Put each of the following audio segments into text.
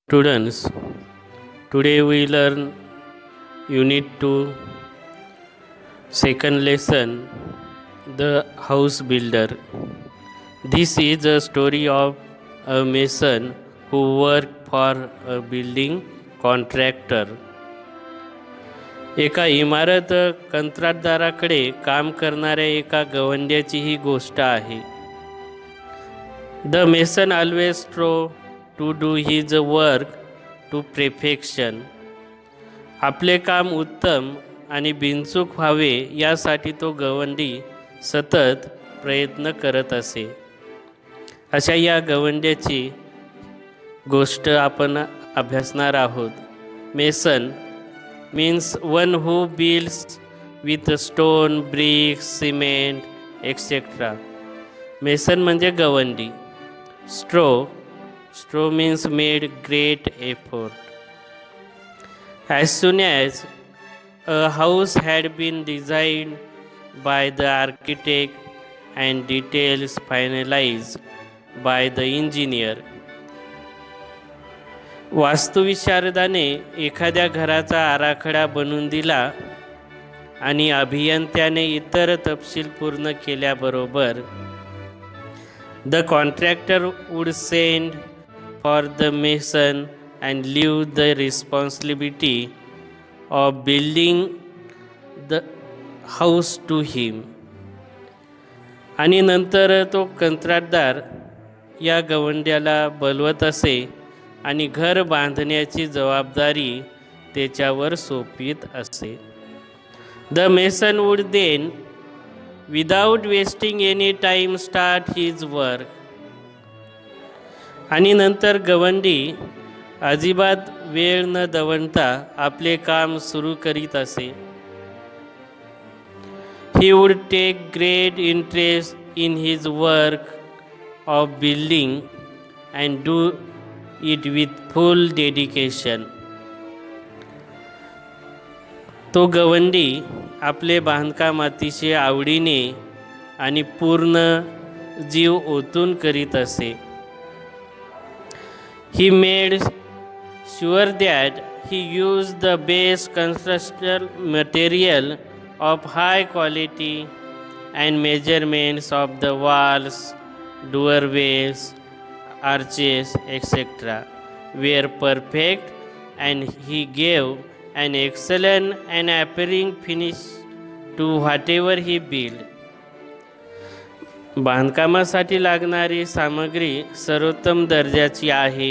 Students, today we learn Unit 2, second lesson, The House Builder. This is a story of a mason who worked for a building contractor. एका इमारत कंत्राटदाराकडे काम करणाऱ्या एका गवंड्याची ही गोष्ट आहे. The mason always strove to do his work to perfection. आपले काम उत्तम आणि बिनचूक व्हावे यासाठी तो गवंडी सतत प्रयत्न करत असे. अशा या गवंड्याची गोष्ट आपण अभ्यासणार आहोत. Mason means one who builds with stone, bricks, cement etcetera. Mason म्हणजे गवंडी. Straw means made great effort. As soon as a house had been designed by the architect and details finalized by the engineer. वास्तुविशारदाने एखाद्या घराचा आराखडा बनवून दिला आणि अभियंत्याने इतर तपशील पूर्ण केल्याबरोबर the contractor would send for the mason and leave the responsibility of building the house to him. आणि नंतर तो कंत्राटदार या गवंड्याला बोलवत असे आणि घर बांधण्याची जबाबदारी त्याच्यावर सोपवीत असे. The mason would then, without wasting any time, start his work. आणि नंतर गवंडी अजिबात वेळ न दवडता आपले काम सुरू करीत असे. He would take great interest in his work of building and do it with full dedication. तो गवंडी आपले बांधकाम अतिशय आवडीने आणि पूर्ण जीव ओतून करीत असे. He made sure that he used the best construction material of high quality and measurements of the walls, doorways, arches, etc. were perfect, and he gave an excellent and appearing finish to whatever he built. बांधकामासाठी लागणारी सामग्री सर्वोत्तम दर्जाची आहे.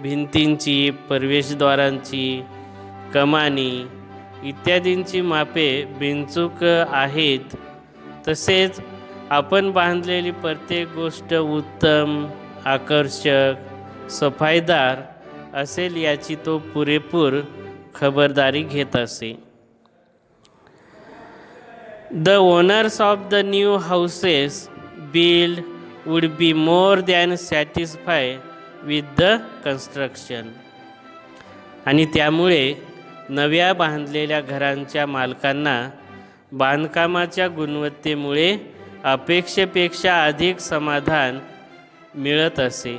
भिंतींची, प्रवेशद्वारांची, कमानी इत्यादींची मापे बिनचूक आहेत. तसेच आपण बांधलेली प्रत्येक गोष्ट उत्तम, आकर्षक, सफाईदार असेल याची तो पुरेपूर खबरदारी घेत असे. The owners of the new houses built would be more than satisfied with the construction. आणि त्यामुळे नव्या बांधलेल्या घरांच्या मालकांना बांधकामाच्या गुणवत्तेमुळे अपेक्षेपेक्षा अधिक समाधान मिळत असे.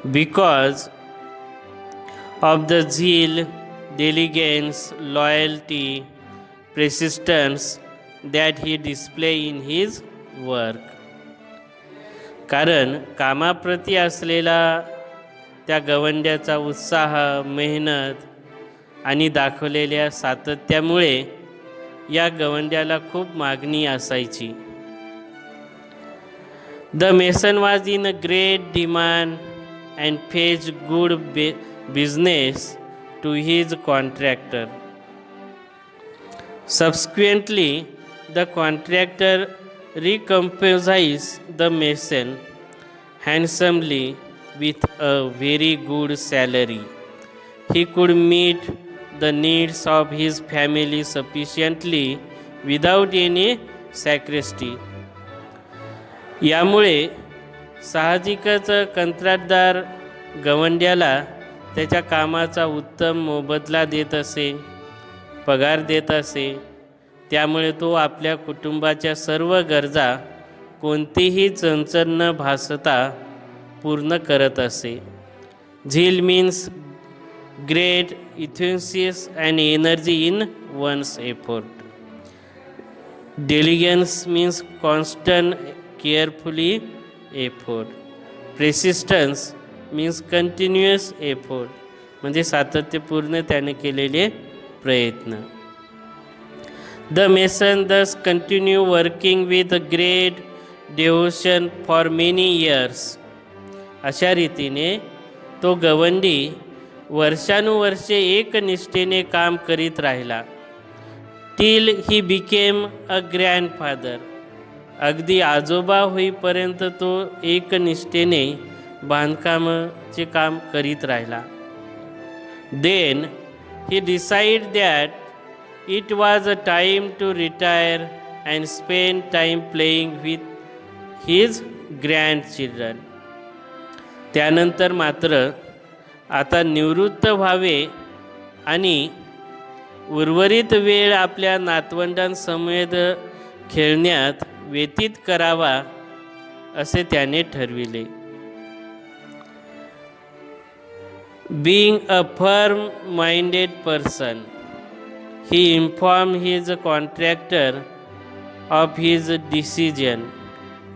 Because of the zeal, diligence, loyalty, persistence that he display in his work. कारण कामाप्रती असलेला त्या गवंड्याचा उत्साह, मेहनत आणि दाखवलेल्या सातत्यामुळे या गवंड्याला खूप मागणी असायची. The mason was in a great demand and faced good business to his contractor. Subsequently, the contractor recompensed the mason handsomely with a very good salary. He could meet the needs of his family sufficiently without any sacrifice. यामुळे साहजिकच कंत्राटदार गवंड्याला त्याच्या कामाचा उत्तम मोबदला देत असे, पगार देत असे. त्यामुळे तो आपल्या कुटुंबाच्या सर्व गरजा कोणतीही चणचण न भासता पूर्ण करत असे. Zeal means great enthusiasm and energy in one's effort. Diligence means constant, carefully effort. Persistence means continuous effort, म्हणजे सातत्यपूर्ण त्याने केलेले प्रयत्न. The mason thus continue working with great devotion for many years. अशा रीतीने तो गवंडी वर्षानुवर्षे एकनिष्ठेने काम करीत राहिला. Till he became a grandfather. अगदी आजोबा होईपर्यंत तो एकनिष्ठेने बांधकामाचे काम करीत राहिला. Then he decide that it was a time to retire and spend time playing with his grandchildren. त्यानंतर मात्र आता निवृत्त व्हावे आणि उर्वरित वेळ आपल्या नातवंडांसमवेत खेळण्यात व्यतीत करावा असे त्याने ठरविले. Being a firm minded person, he inform his contractor of his decision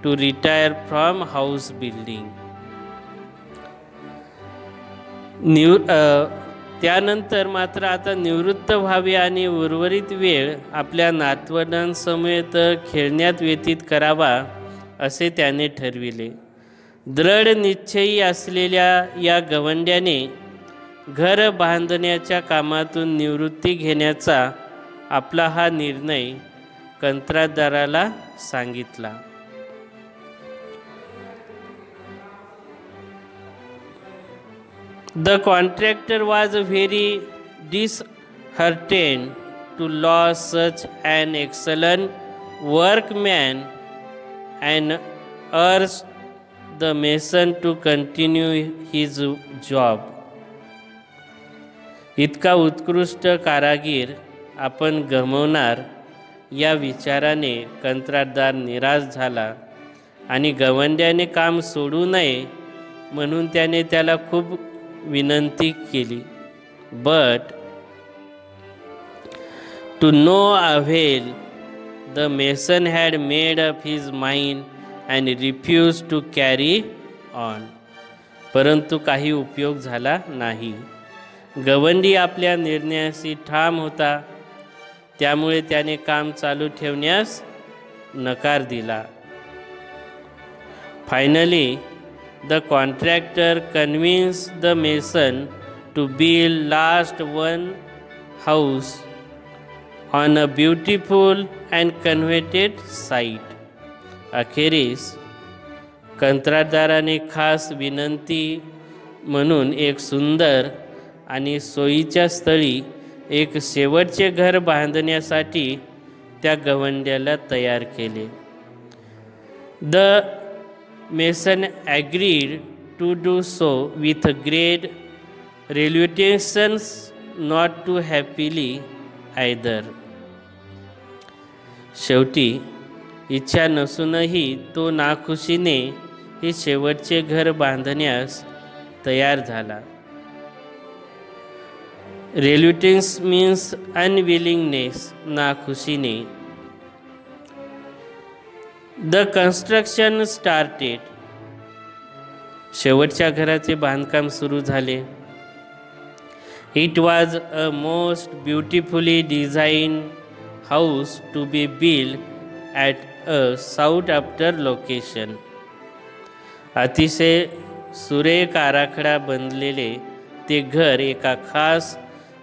to retire from house building. त्यानंतर मात्र आता निवृत्त व्हावे आणि उर्वरित वेळ आपल्या नातवंडांसमवेत खेळण्यात व्यतीत करावा असे त्याने ठरविले. दृढ निश्चयी असलेल्या या गवंड्याने घर बांधण्याच्या कामातून निवृत्ती घेण्याचा आपला हा निर्णय कंत्राटदाराला सांगितला. The contractor was very disheartened to lose such an excellent workman and urged the mason to continue his job. इतका उत्कृष्ट कारागीर आपण गमावणार या विचाराने कंत्राटदार निराश झाला आणि गवंड्याने काम सोडू नये म्हणून त्याने त्याला खूप विनंती केली. But to no avail, the mason had made up his mind and refuse to carry on. परंतु काही उपयोग झाला नाही. गवंडी आपल्या निर्णयाशी ठाम होता, त्यामुळे त्याने काम चालू ठेवण्यास नकार दिला. Finally the contractor convinced the mason to build last one house on a beautiful and coveted site. अखेरीस कंत्राटदाराने खास विनंती म्हणून एक सुंदर आणि सोयीच्या स्थळी एक शेवटचे घर बांधण्यासाठी त्या गवंड्याला तयार केले. The mason agreed to do so with great reluctance, not too happily either. शेवटी इच्छा नसूनही तो नाखुशीने हे शेवटचे घर बांधण्यास तयार झाला. रेल्युटन्स मीन्स अनविलिंगनेस, नाखुशीने. The construction started. शेवटच्या घराचे बांधकाम सुरू झाले. It was a most beautifully design house to be build at a sought after location. अतिशय सुरेख आराखडा बनलेले ते घर एका खास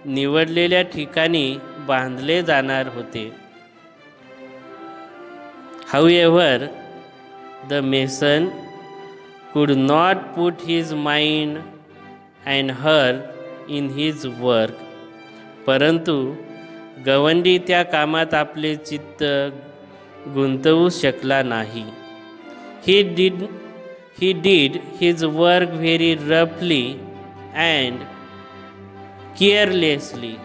निवडलेल्या ठिकाणी बांधले जाणार होते. However, the mason could not put his mind and heart in his work. परंतु गवंडी त्या कामात आपले चित्त गुंतवू शकला नाही. He did his work very roughly and carelessly,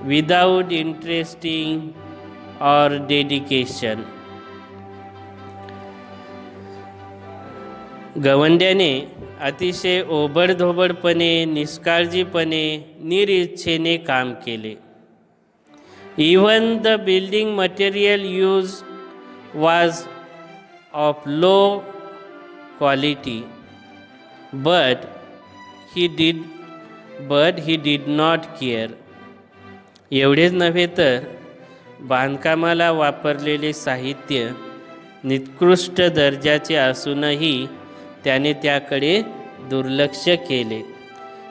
without interesting or dedication. गवंड्याने अतिशय ओबडधोबडपणे, निष्काळजीपणे, निरिच्छेने काम केले. Even the building material use was of low quality, but he did not care. एवढेच नव्हे तर बांधकामाला वापरलेले साहित्य निकृष्ट दर्जाचे असूनही त्याने त्याकडे दुर्लक्ष केले.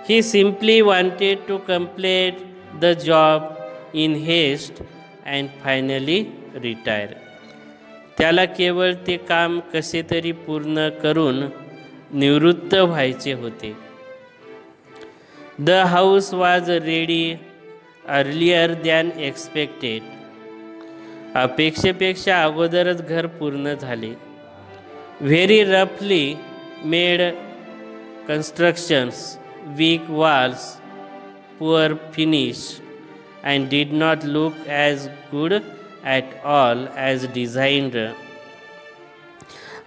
He simply wanted to complete the job in haste and finally retire. त्याला केवळ ते काम कसे तरी पूर्ण करून निवृत्त व्हायचे होते. The house was ready earlier than expected. अपेक्षेपेक्षा अगोदरच घर पूर्ण झाले. व्हेरी रफली made constructions, weak walls, poor finish, and did not look as good at all as designed.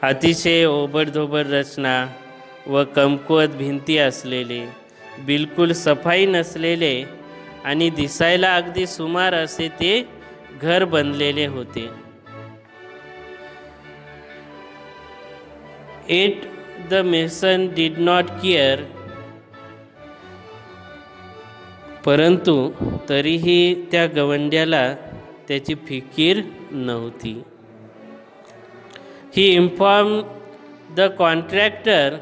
अतिशय ओबडधोबड रचना व कमकुवत भिंती असलेले, बिलकुल सफाई नसलेले आणि दिसायला अगदी सुमार असे ते घर बनलेले होते. Yet the mason did not care. परंतु तरीही त्या गवंड्याला त्याची फिकीर नव्हती. He informed the contractor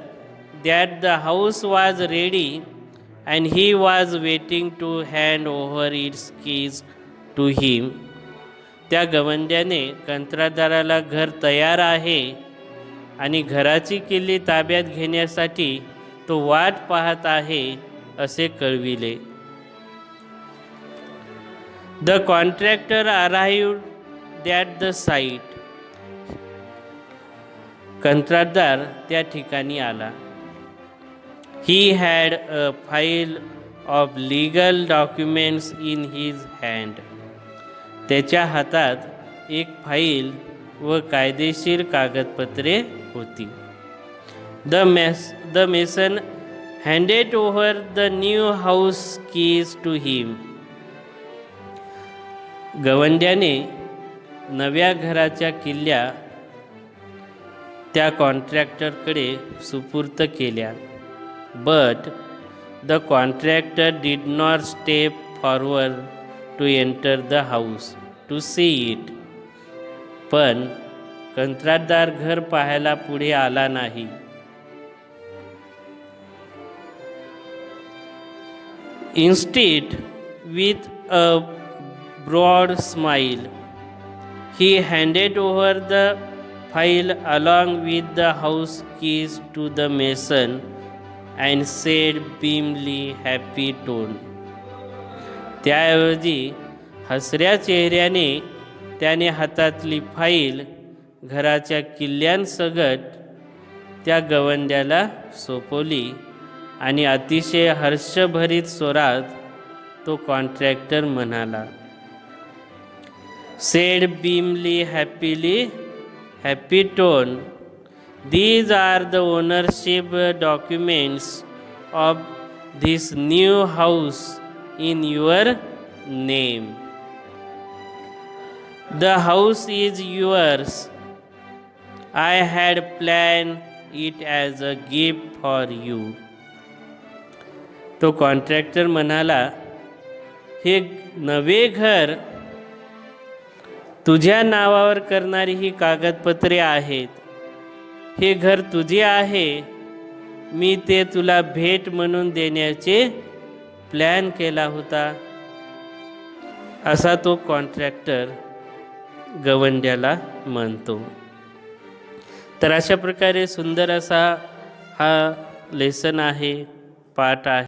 that the house was ready and he was waiting to hand over its keys to him. त्या गवंड्याने कंत्राटदाराला घर तयार आहे आणि घराची किल्ली ताब्यात घेण्यासाठी तो वाट पाहत आहे असे कळविले. The contractor arrived at the site. कंत्राटदार त्या ठिकाणी आला. He had a file of legal documents in his hand. त्याच्या हातात एक फाईल व कायदेशीर कागदपत्रे होती. The mason handed over the new house keys to him. गवंड्याने नव्या घराच्या किल्ल्या त्या कॉन्ट्रॅक्टरकडे सुपूर्त केल्या. But the contractor did not step forward to enter the house to see it. पण कंत्राटदार घर पाहायला पुढे आला नाही. Instead, with a broad smile, he handed over the file along with the house keys to the mason and said beamingly happy tone. त्याऐवजी हसऱ्या चेहऱ्याने त्याने हातातली फाईल घराच्या किल्ल्यांसकट त्या गवंड्याला सोपवली आणि अतिशय हर्षभरित स्वरात तो कॉन्ट्रॅक्टर म्हणाला. Said beamingly happy tone, these are the ownership documents of this new house in your name. The house is yours. I had planned it as a gift for you. तो contractor म्हणाला, हे नवे घर तुझ्या नावावर करणारी ही कागदपत्रे आहेत. हे घर तुझे आहे. मी ते तुला भेट म्हणून देण्याचे प्लॅन केला होता. असा तो कॉन्ट्रॅक्टर गवंड्याला म्हणतो. तर अशा प्रकारे सुंदर असा हा लेसन आहे, पाठ आहे.